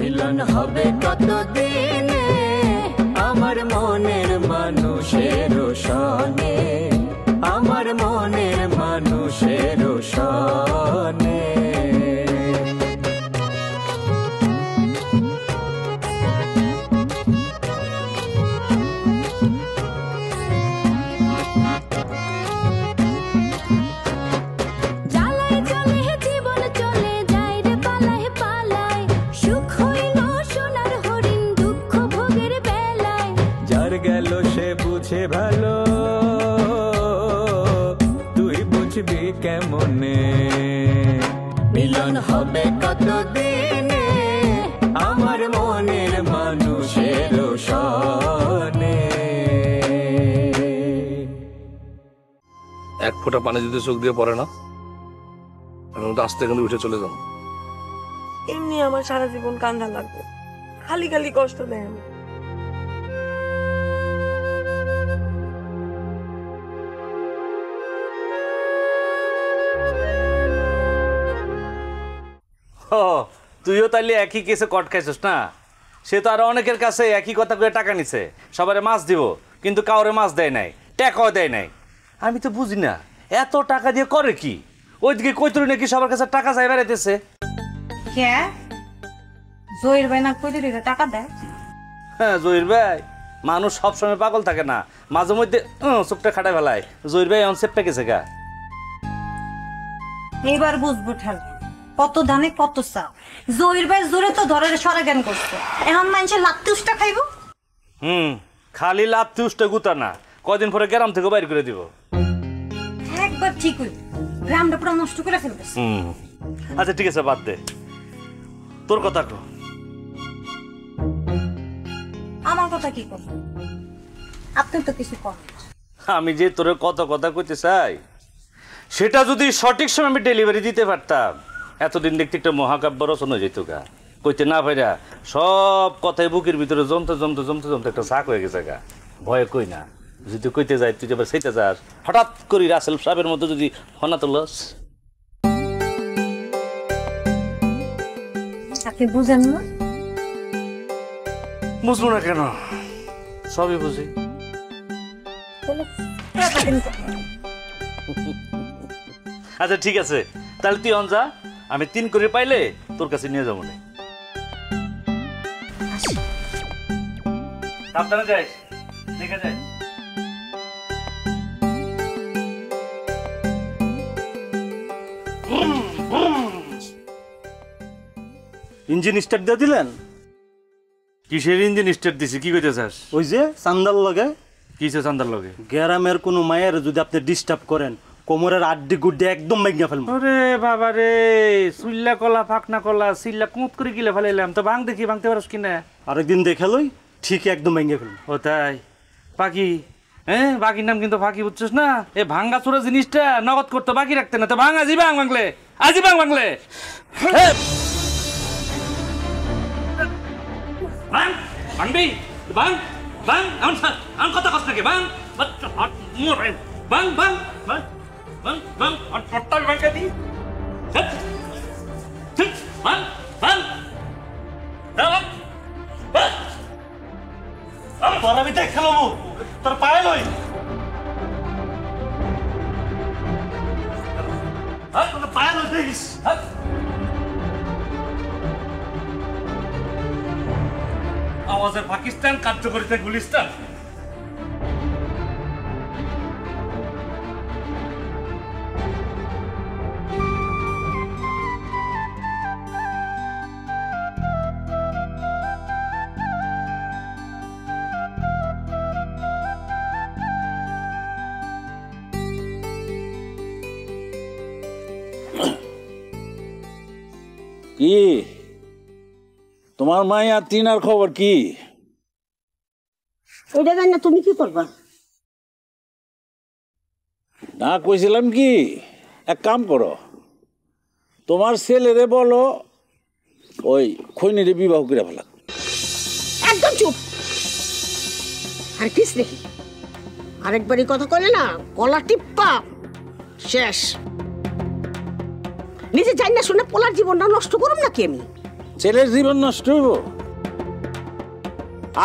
মিলন হবে কতদিনে আমার মনের মানুষের সনে, আমার মনের মানুষের সনে। গেল সে বুঝে ভালো, তুই বুঝবি কেমনে। মিলন হবে কতদিনে আমার মনের মানুষের সনে। এক ফোঁটা পানি যদি চোখ দিয়ে পড়ে না, আমি আস্তে কিন্তু উঠে চলে যাবো। এমনি আমার সারা জীবন কান্না লাগবে, খালি খালি কষ্ট দেয়। তুইও তাইলে একই কেসে কট খাইছিস না? সে তো আরো অনেকের কাছে একই কথা করে টাকা নিছে, সবারে মাছ দিব কিন্তু কাউরে মাছ দেয় নাই, টাকাও দেয় নাই। আমি তো বুঝি না এত টাকা দিয়ে করে কি? ওইদিকে কইতুরি নাকি সবার কাছে টাকা চাই বেড়াইতেছে। জহির ভাই না কইতুরি টাকা দেয়? হ্যাঁ জহির ভাই মানুষ সবসময় পাগল থাকে না, মাঝে মধ্যে চোখটা খাটাই ফেলায়। জহির ভাই এখন সেপটা গেছে গা। এইবার বুঝবো ঠেল কত ধানে কত চাও। জহির ভাই জোরে তো ধরে সরা জ্ঞান করছে, এখন মানুষের লাত্তি উষ্টা খাইব। খালি লাত্তি উষ্টা গুতা না, কয়দিন পরে গ্রাম থেকে বাইর করে দিব। একবার ঠিক হইল, গ্রামটা পুরো নষ্ট করে ফেলতেছে। আচ্ছা ঠিক আছে বাদ দে, তোর কথা কো। আমার কথা কি কর? আপনি তো কিছু করেন। আমি যে তোর কত কথা কইতে চাই সেটা যদি সঠিক সময় আমি ডেলিভারি দিতে পারতাম, এতদিন দেখতে একটা মহাকাব্য রচনা যেত গা। কইতে না পাইরা সব কথাই বুকের ভিতরে জমতে জমতে জমতে জমতে একটা শাক হয়ে গেছে গা। ভয়ে কই না, যদি কইতে যাই তুই আবার সেইটা যাস, হঠাৎ করি রাসেল সাহেবের মতো যদি ফনা তুলস। আপনি বুঝেন না? বুঝবো না কেন, সবই বুঝি। আচ্ছা ঠিক আছে, তাহলে তুই অন যা, আমি 3 করে পাইলে তোর কাছে নিয়ে যাবো না। সাবধানে যাইস, দেখে যাই। ইঞ্জিন স্টার্ট দিয়ে দিলেন? কিসের ইঞ্জিন স্টার্ট দিছি? কি কইতে চাস? ওই যে চান্দার লগে। কিসে চান্দার লগে? গ্রামের কোনো মায়ের যদি আপনি ডিস্টার্ব করেন, কোমরের আড্ডি গুড্ডি একদম ভাঙিয়া ফেলবো। ওরে বাবা রে, সুইল্লা কলা ফাকনা কলা সিল্লা কুঁত করে গিলে ফেলাইলাম তো। ভাঙ দেখি, ভাঙতে পারস কিনা? আরেকদিন দেখে লই, ঠিক একদম ভাঙিয়া ফেলবো। ও তাই? পাখি, হ্যাঁ বাকির নাম কিন্তু ফাঁকি, বুঝছিস না? এ ভাঙ্গা চোরা জিনিসটা নগদ করতে বাকি রাখতে না। তো ভাঙ, আজি ভাঙ ভাঙলে, আজি ভাঙ ভাঙলে। ভাঙ ভাঙবি, ভাঙ ভাঙ, আমার কথা কষ্ট নাকি? ভাঙ ভাঙ ভাঙ ভাঙ ভাঙ ভাঙ, অট্টাল ভাঙকে দি। ভাঙ ভাঙ তোর আমি দেখে লবো, তোর পায়ে লই। পায়ে লই দেখিস। আওয়াজে পাকিস্তান, কার্যকরিতা গুলিস্তান। কি তোমার মাইয়া তিনার খবর কি? ওইটা জানি না, তুমি কি করবা? না কইছিলাম কি, এক কাম করো, তোমার ছেলেরে বলো ওই খৈনিরে বিবাহ করে ফেলা। একদম চুপ। আর কিস দেখি আরেকবারই কথা কইলে না গলা টিপ্পা শেষ। নিজে জানি না শুনে পোলার জীবনটা নষ্ট করুম নাকি আমি? ছেলের জীবন নষ্ট হইব?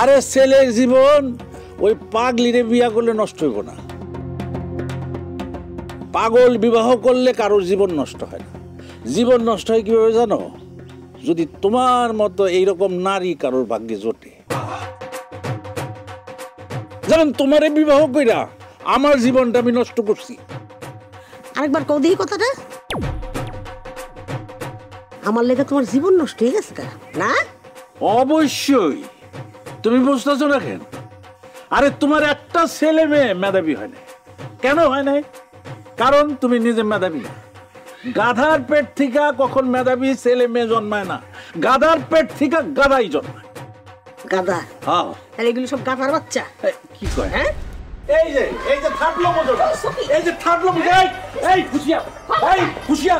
আরে ছেলের জীবন ওই পাগলিরে বিয়া করলে নষ্ট হইব না। পাগল বিবাহ করলে কারোর জীবন নষ্ট হয় না। জীবন নষ্ট হয় কিভাবে জানো? যদি তোমার মতো এইরকম নারী কারোর ভাগ্যে জোটে। যেমন তোমারে বিবাহ কইরা আমার জীবনটা আমি নষ্ট করছি। আরেকবার কও দিই কথাটা। আমার লেগে তোমার জীবন নষ্ট হয়ে গেছে না? অবশ্যই। তুমি বুঝতেছো না কেন? আরে তোমার একটা ছেলে মেয়ে মেধাবী হয় না। কেন হয় নাই? কারণ তুমি নিজে মেধাবী না। গাধার পেট থেকে কখন মেধাবী ছেলে মেয়ে জন্মায় না, গাধার পেট থেকে গাধাই জন্মায়। গাধা? হ্যাঁ। তাহলে এগুলো সব গাধার বাচ্চা? কি কয়? হ্যাঁ, এই যে থাকলো মজা, এই যে থাকলো মজা, এই খুশিয়া, এই খুশিয়া,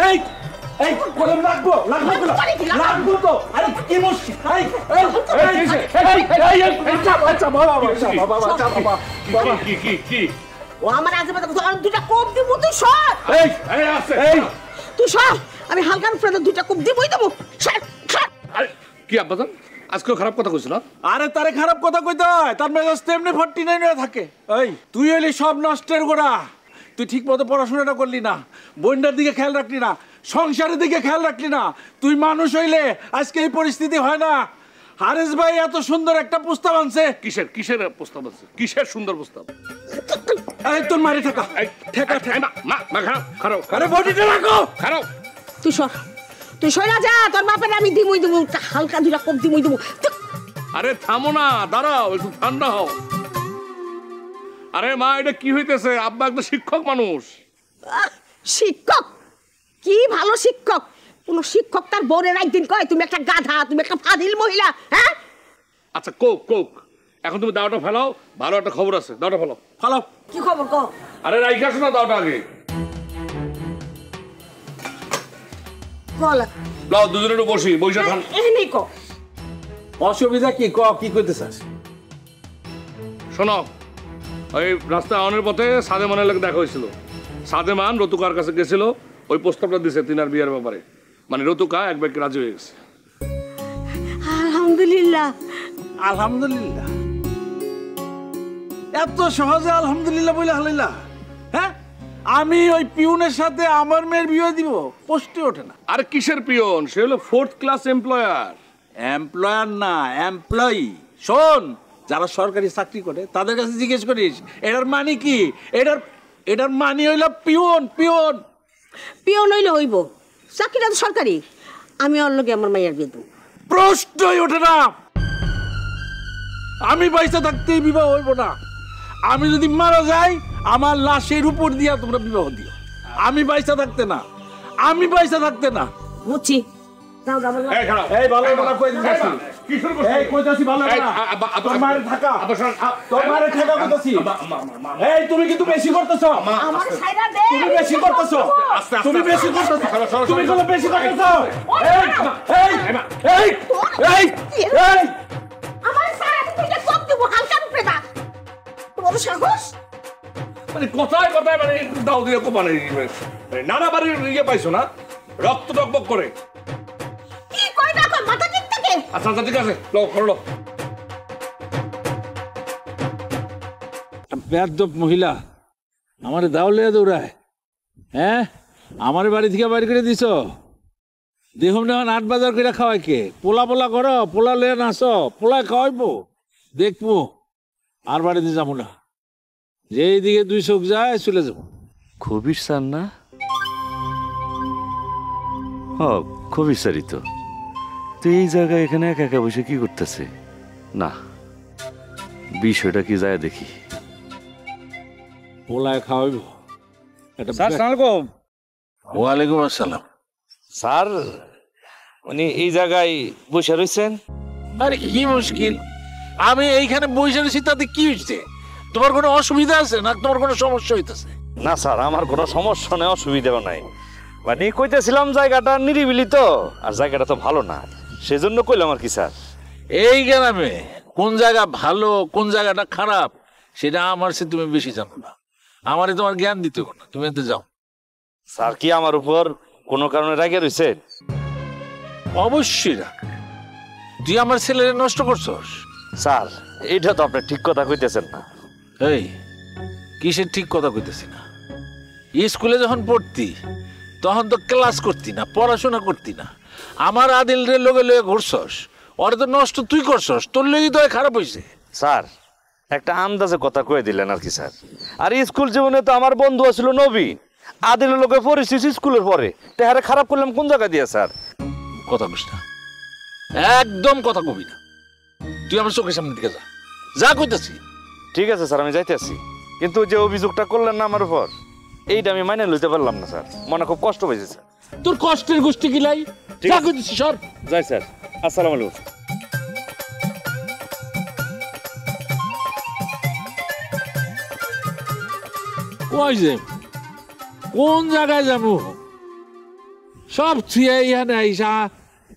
এই এই করে লাগবো লাগবো তো। আরে কি মুশকিল? এই এই আচ্ছা বাবা বাবা কি ও আমার আজেবাজে কথা। আর দুইটা কোপ দিব, তুই সর। এই আছে, এই তুই সর। আমি হালকার ফ্রেন্ডে দুইটা কোপ দিবই দেবো। সর সর। আরে কি আব্বাজান, আজকেও খারাপ কথা কইছিল? আরে তারে খারাপ কথা কইতে হয়, তার মেজাজ তেমনি 49 হয়ে থাকে। এই তুই হইলি সব নষ্টের গোড়া। তুই ঠিক মতো পড়াশোনাটা করলি না, বোনটার দিকে খেয়াল রাখলি না, সংসারের দিকে খেয়াল রাখলি না। তুই মানুষ হইলে আজকে এই পরিস্থিতি হয় না। হারেস ভাই এত সুন্দর একটা প্রস্তাব আনছে। কিসের কিসের প্রস্তাব আছে? কিসের সুন্দর প্রস্তাব? এই তোর মারি ঠেকা ঠেকা ঠেকা। মা খারাপ খারাপ। আরে বডিটা রাখো। খারাপ। তুই সর, তুই সরা যা। তোর বাপের আমি দিমই দেবো, হালকা দুইটা কোপ দিমই দেবো। আরে থামো না, দাঁড়াও, একটু ঠান্ডা হও। আরে মা, এটা কি হইতেছে? আব্বা একটা শিক্ষক মানুষ। শিক্ষক? কি ভালো শিক্ষক? কোন শিক্ষক তার বোনের একদিন কয় তুমি একটা গাধা, তুমি একটা ফাজিল মহিলা? হ্যাঁ আচ্ছা কোক কোক, এখন তুমি দাওটা ফেলাও। ভালো একটা খবর আছে, দাওটা ফেলাও। ফেলাও। কি খবর কও? আরে রাইখা আসো না দাওটা আগে। কলা লাও, দুজনে একটু বসি, বইসা খান। এখানেই কও। অসুবিধা কি? কি কইতে চাস? শোনো, ওই রাস্তায় আওয়ানোর পথে সাদেমানের লাগে দেখা হয়েছিল। সাদেমান রতুকার কাছে গেছিল, ওই প্রস্তাবটা দিছে তিনার বিয়ের ব্যাপারে। মানে রতুকা এক ব্যক্তি রাজি হয়ে গেছে। আলহামদুলিল্লাহ। আলহামদুলিল্লাহ? এত সহজে আলহামদুলিল্লাহ বলে হালিল্লাহ? হ্যাঁ, আমি ওই পিউনের সাথে আমার মেয়ের বিয়ে দিব? পোস্টে ওঠে না। আর কিসের পিয়ন? সে হলো 4th ক্লাস এমপ্লয়ার। এমপ্লয়ার না, এমপ্লয়ি। শোন, যারা সরকারি চাকরি করে তাদের কাছে জিজ্ঞেস করিস এটার মানে কি। এটার মানে হইল পিয়ন। পিয়ন পিয়ন হইলে হইব, চাকরিটা তো সরকারি। আমি ওর লগে আমার মাইয়ার বিয়ে দেবো। প্রশ্নই ওঠে না। আমি পয়সা থাকতে বিবাহ হইব না। আমি যদি মারা যাই, আমার লাশের উপর দিয়া তোমরা বিবাহ দিও। আমি পয়সা থাকতে না, আমি পয়সা থাকতে না। বুঝছি। যাও যাও। এই ভালো কথা কই দিতেছি। কি শুরু করছিস? এই কইতাছি ভালো কথা। তোর মায়ের থাকা, তোর মায়ের থাকা কইতাছি। এই তুমি কিন্তু বেশি করতেছো। আমার ছাইরা দে। তুমি বেশি করতেছো। তুমি বেশি করতেছো। তুমি কোনো বেশি করতেছো। এই এই এই এই আমার ছাইরা তুই কোপ দেবো, হালকা উপরে দা। তোমার সাহস? মানে কথায় কথায় মানে দাও দিয়ে কোপানে নানা বাড়ির ইয়ে পাইছো না, রক্ত টকবক করে। কি কই না কই মাথা ঠিক থাকে? আচ্ছা আচ্ছা ঠিক আছে, লো করলো। বেয়াদব মহিলা আমার দাওলে দৌড়ায়। হ্যাঁ, আমার বাড়ি থেকে বাইরে করে দিছ। দেখুন না 8 বাজার করে খাওয়াই কে? পোলা পোলা করো, পোলা লে নাচো, পোলা খাওয়াইবো, দেখবো। আর বাড়িতে যাবো না। যেই দিকে 2 চোখ যায় চলে যাবো। খবির স্যার না? হ, খবির স্যারই তো। তো এই জায়গায় এখানে একা একা বসে কি করতেছে? না, বিষয়টা কি যায় দেখি। পোলায় খাওয়াইবো। স্যার সালামালাইকুম। ওয়ালাইকুম আসসালাম। স্যার উনি এই জায়গায় বসে রয়েছেন? আরে কি মুশকিল, আমি এইখানে বসে রয়েছি, তাতে কি হয়েছে? তোমার কোনো অসুবিধা আছে না? তোমার কোনো সমস্যা হইতেছে? না স্যার, আমার কোনো সমস্যা নেই, অসুবিধাও নাই। মানে কইতেছিলাম জায়গাটা নিরিবিলি তো, আর জায়গাটা তো ভালো না, সেজন্য কইলাম আর কি স্যার। এই গ্রামে কোন জায়গা ভালো কোন জায়গাটা খারাপ সেটা আমার সে তুমি বেশি জানো না। আমারে তোমার জ্ঞান দিতে না, তুমি এতে যাও। স্যার কি আমার উপর কোনো কারণে রাগে রয়েছে? অবশ্যই রাখবে। তুই আমার ছেলেরে নষ্ট করছস। স্যার এইটা তো আপনি ঠিক কথা কইতেছেন না। এই কিসের ঠিক কথা কইতেছি না? স্কুলে যখন পড়তি তখন তো ক্লাস করতি না, পড়াশোনা করতি না। আমার আদিল রে লগে লগে ঘুরছস, ওরে তো নষ্ট তুই করছস, তোর লেগেই তো খারাপ হয়েছে। স্যার একটা আন্দাজে কথা কয়ে দিলেন আর কি স্যার। আর স্কুল জীবনে তো আমার বন্ধু ছিল নবীন, আদিলের লোকে পড়েছি স্কুলের পরে, তেহারে খারাপ করলাম কোন জায়গা দিয়ে স্যার? কথা কইস না, একদম কথা কবি না। তুই আমার চোখের সামনে দিকে যা, যা কইতেছি। ঠিক আছে স্যার, আমি যাইতেছি, কিন্তু যে অভিযোগটা করলেন না আমার উপর, এইটা আমি মাইনে লইতে পারলাম না স্যার। মনে খুব কষ্ট হয়েছে স্যার। তোর কষ্টের গোষ্ঠী গিলাই, যা কইতেছি সর। যাই স্যার, আসসালামু আলাইকুম। কই যে কোন জায়গায় যাবো? সব থুয়ে ইহানে আইসা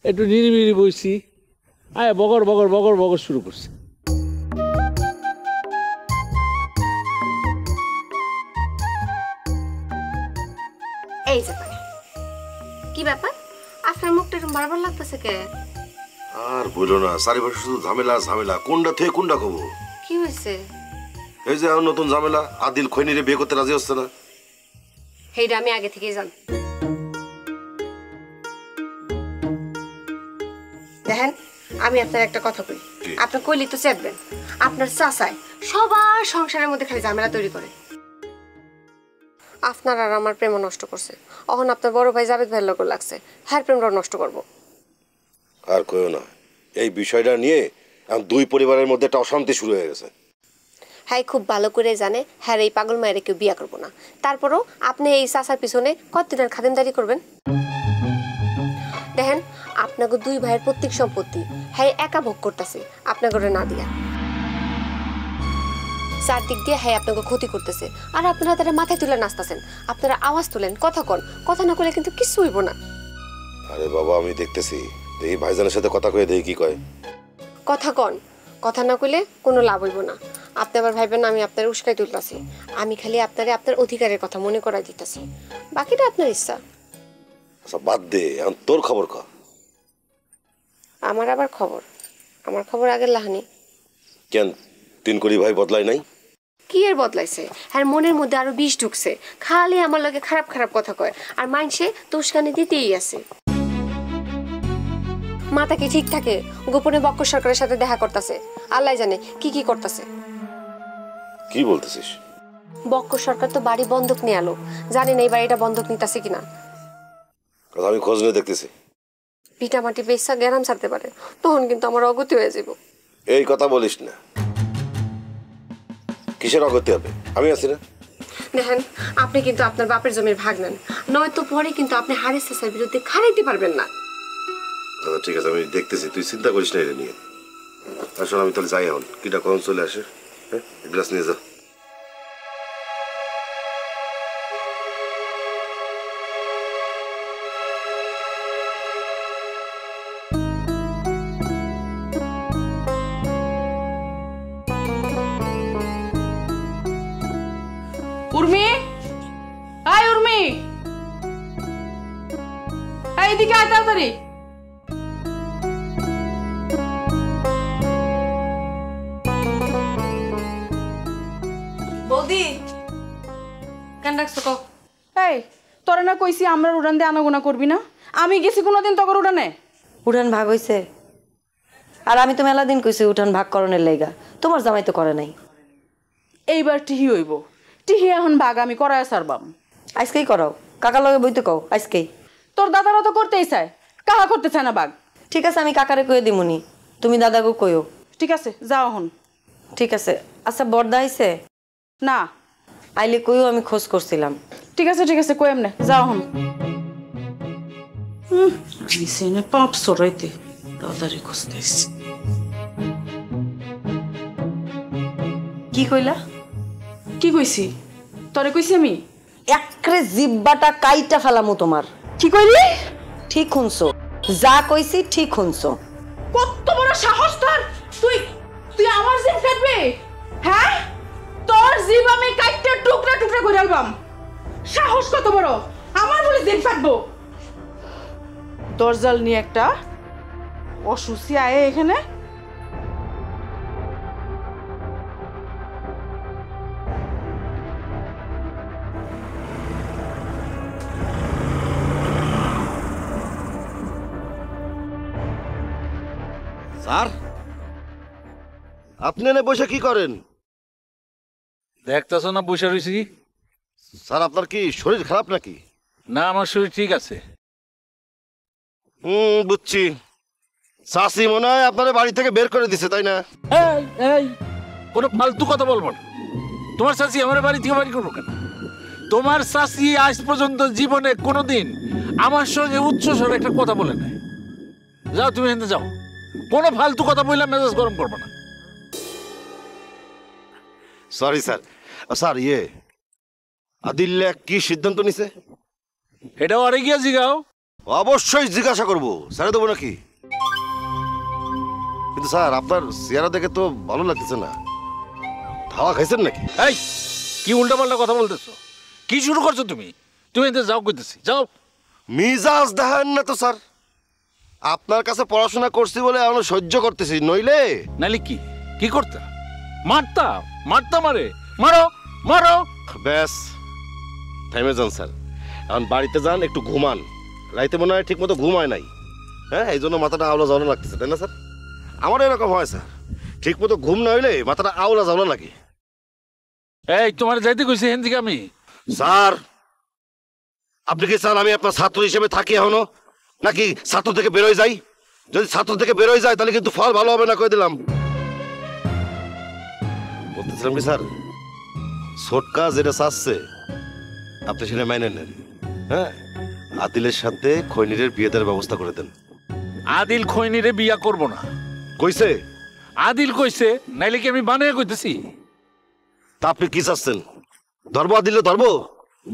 একটু নিরিবিরি বইছি, আয় বগর বগর বগর বগর শুরু করছে। এই যে কি ব্যাপার, আপনার মুখটা এরকম বারবার লাগতেছে কে? আর বলো না, চারিপাশে শুধু ঝামেলা ঝামেলা, কোনটা থেকে কোনটা কব? কি হয়েছে? এই যে এখন নতুন ঝামেলা, আদিল খৈনিরে বিয়ে করতে রাজি হচ্ছে না। সেইটা আমি আগে থেকেই জানি। দেখেন, আমি আপনার একটা কথা বলি, আপনি কইলি তো চেপবেন। আপনার চাচাই সবার সংসারের মধ্যে খালি ঝামেলা তৈরি করে। আপনার আর আমার প্রেম নষ্ট করছে, এখন আপনার বড় ভাই জাবেদ ভাইয়ের লোক লাগছে, হ্যাঁ প্রেমটা নষ্ট করবো। আর কইও না, এই বিষয়টা নিয়ে এখন দুই পরিবারের মধ্যে একটা অশান্তি শুরু হয়ে গেছে। হ্যাঁ খুব ভালো করে জানে হ্যাঁ এই পাগল মায়ের কেউ বিয়ে করবো না। তারপরও আপনি এই চাচার পিছনে কতদিনের খাদিমদারি করবেন? দেখেন, আপনাকে দুই ভাইয়ের প্রত্যেক সম্পত্তি হ্যাঁ একা ভোগ করতেছে আপনাকে না দিয়া। চারদিক দিয়ে হ্যাঁ আপনাকে ক্ষতি করতেছে, আর আপনারা তারা মাথায় তুলে নাচতেছেন। আপনারা আওয়াজ তুলেন, কথা কন, কথা না করলে কিন্তু কিছু হইব না। আরে বাবা, আমি দেখতেছি, দেখি ভাইজানের সাথে কথা কয়ে দেখি কি কয়। কথা কন, কথা না কইলে কোনো লাভ হইব না। আপনি আবার ভাইবেন আমি আপনার উস্কাই তুলতেছি। আমি খালি আপনারে আপনার অধিকারের কথা মনে করাই দিতেছি, বাকিটা আপনার ইচ্ছা। আচ্ছা বাদ দে, এখন তোর খবর ক। আমার আবার খবর? আমার খবর আগের লাহানি। কেন তিন করি ভাই বদলাই নাই? কি এর বদলাইছে? আর মনের মধ্যে আরো বিষ ঢুকছে, খালি আমার লগে খারাপ খারাপ কথা কয়, আর মাইনসে তুস্কানি দিতেই আছে। মাথা কি ঠিক থাকে? গোপনে বক্ক সরকারের সাথে দেখা করতেছে, আল্লাহ জানে কি কি করতেছে। কি বলতেছিস? বক্ক সরকার তো বাড়ি বন্ধক নিয়ে আলো, জানি না এই বাড়িটা বন্ধক নিতেছে কিনা। কথা আমি খোঁজ নিয়ে দেখতেছি। পিটা মাটি বেসা গ্যারাম ছাড়তে পারে, তখন কিন্তু আমার অগতি হয়ে যাব। এই কথা বলিস না। কিসের অগতি হবে? আমি আছি না। দেখেন, আপনি কিন্তু আপনার বাপের জমির ভাগ নেন, নয়তো পরে কিন্তু আপনি হারেস চাচার বিরুদ্ধে খারাইতে পারবেন না। আচ্ছা ঠিক আছে, আমি দেখতেছি, তুই চিন্তা করিস না এটা নিয়ে। আসলে আমি তাহলে যাই এখন, কিটা কখন চলে আসে। হ্যাঁ, গ্লাস নিয়ে যা। উর্মি, আয় উর্মি, এইদিকে আয় তাড়াতাড়ি। বৌদি কেন ডাকছো কও? এই তোরা না কইছি আমরা উড়ান দিয়ে আনাগোনা করবি না? আমি গেছি কোনোদিন তখন উড়ানে? উঠান ভাগ হইছে, আর আমি তো মেলা দিন কইছি উঠান ভাগ করণের লেগা, তোমার জামাই তো করে নাই। এইবার টিহি হইব, টিহি এখন ভাগ আমি করায় সারবাম। আজকেই করাও, কাকার লগে বইতে কও আজকেই। তোর দাদারা তো করতেই চায়, কাহা করতে চায় না ভাগ। ঠিক আছে, আমি কাকারে কয়ে দিমুনি, তুমি দাদাকে কইও। ঠিক আছে, যাও এখন। ঠিক আছে। আচ্ছা বর্দা আইছে? না। আইলে কইও, আমি খোঁজ করছিলাম। ঠিক আছে ঠিক আছে, কই এমনে, যাও এখন। পাপ সরাইতে দাদারে খুঁজতে এসছি। কি কইলা? কি কইছি? তরে কইছি আমি? একরে জিব্বাটা কাইটা ফেলামু তোমার। কি কইলি? ঠিক শুনছো, যা কইছি ঠিক শুনছো। কত বড় সাহস তোর! তুই তুই আমার জিভ কাটবি? হ্যাঁ, তোর জিভ আমি কাইটা টুকরা টুকরা করে আলবাম। সাহস কত বড়, আমার বলে জিভ কাটবো? দরজাল নিয়ে একটা অসুস্থি আয়ে এখানে। স্যার আপনি এনে বসে কি করেন? দেখতেছ না বসে রয়েছি। স্যার আপনার কি শরীর খারাপ নাকি? না, আমার শরীর ঠিক আছে। বুঝছি। চাষি মনে হয় আপনার বাড়ি থেকে বের করে দিছে, তাই না? এই কোনো ফালতু কথা বলবো না। তোমার চাষি আমার বাড়ি থেকে বাড়ি করবো কেন? তোমার চাষি আজ পর্যন্ত জীবনে কোনোদিন আমার সঙ্গে উচ্চস্বরে একটা কথা বলে নাই। যাও তুমি এখানে যাও, কোনো ফালতু কথা বললে মেজাজ গরম করবো না। Sorry sir. স্যার আদিল্লা কি সিদ্ধান্ত নিছে? এটাও আরে গিয়া জিগাও। অবশ্যই জিজ্ঞাসা করবো, স্যারে দেবো নাকি? কিন্তু স্যার আপনার চেহারা দেখে তো ভালো লাগতেছে না। ধাওয়া খাইছেন নাকি? এই কি উল্টা পাল্টা কথা বলতেছো? কি শুরু করছো তুমি? তুমি এতে যাও কইতেছি, যাও। মিজাজ দেখান না তো স্যার। আপনার কাছে পড়াশোনা করছি বলে আমরা সহ্য করতেছি, নইলে নাইলে কি করতে? মারতা মারে, মারো মারো। ব্যাস থেমে যান স্যার। এখন বাড়িতে যান, একটু ঘুমান। রাইতে মনে হয় ঠিক মতো ঘুম হয় নাই। হ্যাঁ, এই জন্য মাথাটা আওলা জ্বালা লাগতেছে, তাই না স্যার? আমার এরকম হয় স্যার, ঠিক মতো ঘুম না হইলে মাথাটা আওলা জ্বালা লাগে। এই তোমার যাইতে কইছি এখান থেকে আমি। স্যার আপনি কি স্যার আমি আপনার ছাত্র হিসেবে থাকি এখনো, নাকি ছাত্র থেকে বেরোয় যাই? যদি ছাত্র থেকে বেরোয় যায় তাহলে কিন্তু ফল ভালো হবে না, কয়ে দিলাম। বলতেছিলাম কি স্যার, ছোটকা যেটা চাচ্ছে আপনি সেটা মেনে নেন। হ্যাঁ, আদিলের সাথে খৈনিরের বিয়ে দেওয়ার ব্যবস্থা করে দেন। আদিল খৈনিরে বিয়া করব না কইছে? আদিল কইছে, নাইলে কি আমি বানিয়ে কইতেছি? তা আপনি কি চাচ্ছেন? ধরবো আদিলে ধরবো?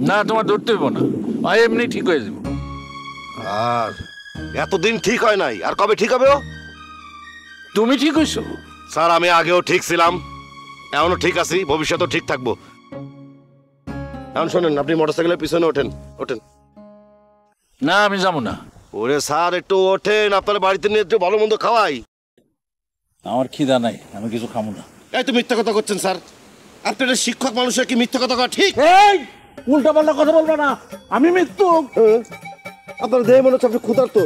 না, তোমার ধরতে হইব না, এমনি ঠিক হয়ে যাব। আর এতদিন ঠিক হয় নাই, আর কবে ঠিক হবে? তুমি ঠিক হইছো স্যার। আমি আগেও ঠিক ছিলাম, এখনো ঠিক আছি, ভবিষ্যতেও ঠিক থাকবো। এখন শোনেন, আপনি মোটরসাইকেলের পিছনে ওঠেন। না, আমি যাবো না। ওরে স্যার একটু ওঠেন, আপনার বাড়িতে নিয়ে একটু ভালো মন্দ খাওয়াই। আমার খিদা নাই, আমি কিছু খাবো না। এই তো মিথ্যা কথা করছেন স্যার। আপনার শিক্ষক মানুষের কি মিথ্যা কথা করা ঠিক? এই উল্টা পাল্টা কথা বলবো না, আমি মৃত্যু। আপনার দেহে মনে হচ্ছে আপনি ক্ষুধার্ত,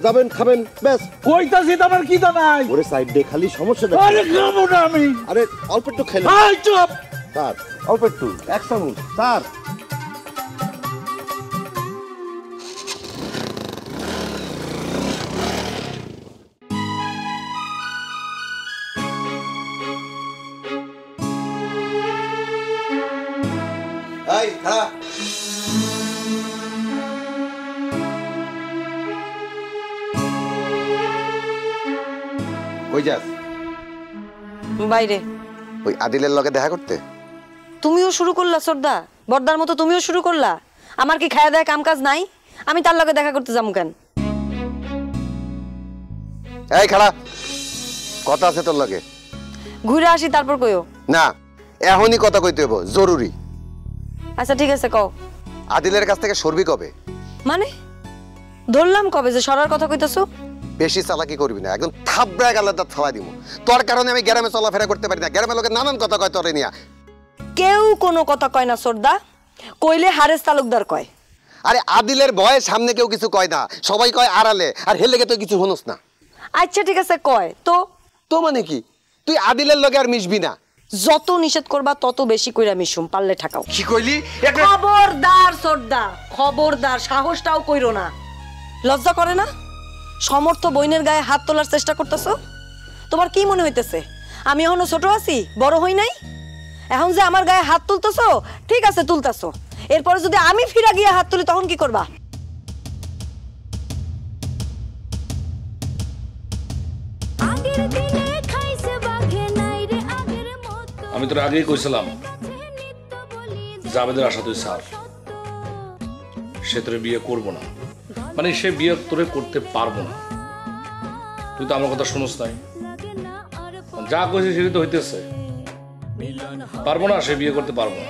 যাবেন খাবেন, ব্যাস। কইতাছি তো আমার খিদা নাই। ওরে সাইড দিয়ে খালি সমস্যা। আরে খাবো না আমি। আরে অল্প একটু খেলে। এই চুপ স্যার, অল্প একটু, এক চামচ স্যার। এই খাড়া। কই যাস? বাইরে। ওই আদিলের লগে দেখা করতে? তুমিও শুরু করলা সর্দা, বর্দার মতো তুমিও শুরু করলা। আমার কি খায়া দেয় কাম কাজ নাই? আমি তার লগে দেখা করতে যাবো কেন? এই খাড়া, কথা আছে তোর লগে। ঘুরে আসি তারপর কইও। না, এখনই কথা কইতে হইব, জরুরি। আচ্ছা ঠিক আছে, কও। আদিলের কাছ থেকে সরবি কবে? মানে ধরলাম কবে যে সরার কথা কইতাছো? বেশি চালাকি করবি না, একদম থাবড়া গালে দাঁত ফালাই দিব। তোর কারণে আমি গ্রামে চলাফেরা করতে পারি না। গ্রামের লোকের নানান কথা কয় তোরে নিয়া। কেউ কোনো কথা কয় না সর্দা, কইলে হারেস তালুকদার কয়। আরে আদিলের ভয়ে সামনে কেউ কিছু কয় না, সবাই কয় আড়ালে। আর হেলে গে তুই কিছু শুনোস না। আচ্ছা ঠিক আছে, কয় তো। তো মানে কি? তুই আদিলের লগে আর মিশবি না। যত নিষেধ করবা তত বেশি কইরা মিশুম, পারলে ঠাকাও। কি কইলি? খবরদার সর্দা, খবরদার, সাহসটাও কইরো না। লজ্জা করে না? সমর্থ বইনের গায়ে হাত তোলার চেষ্টা করতেছো? তোমার কি মনে হইতেছে আমি এখনো ছোট আছি, বড় হই নাই? এখন যে আমার গায়ে হাত তুলতেছো, ঠিক আছে তুলতেছো, এরপরে যদি আমি ফিরা গিয়ে হাত তুলি তখন কি করবা? আমি তোর আগেই কইছিলাম জাবেদের আশা তুই স্যার, সে তোরে বিয়ে করবো না, মানে সে বিয়ে তোরে করতে পারবো না। তুই তো আমার কথা শুনোস নাই, যা কইছিস সেটা তো হইতেছে। পারবো না, সে বিয়ে করতে পারবো না।